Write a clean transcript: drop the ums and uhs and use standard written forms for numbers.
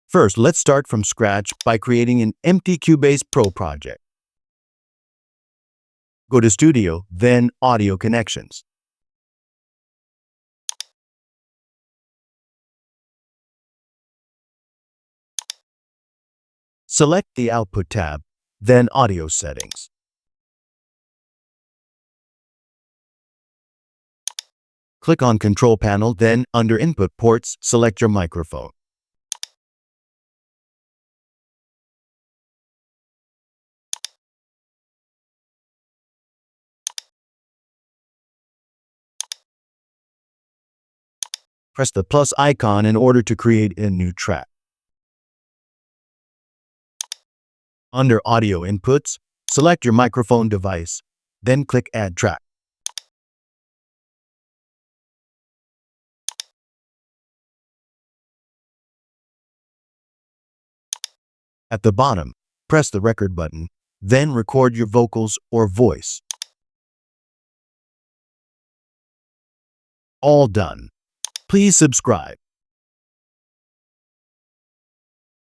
First, let's start from scratch by creating an empty Cubase Pro project. Go to Studio, then Audio Connections. Select the Output tab, then Audio Settings. Click on Control Panel, then under Input Ports, select your microphone. Press the plus icon in order to create a new track. Under Audio Inputs, select your microphone device, then click Add Track. At the bottom, press the record button, then record your vocals or voice. All done. Please subscribe.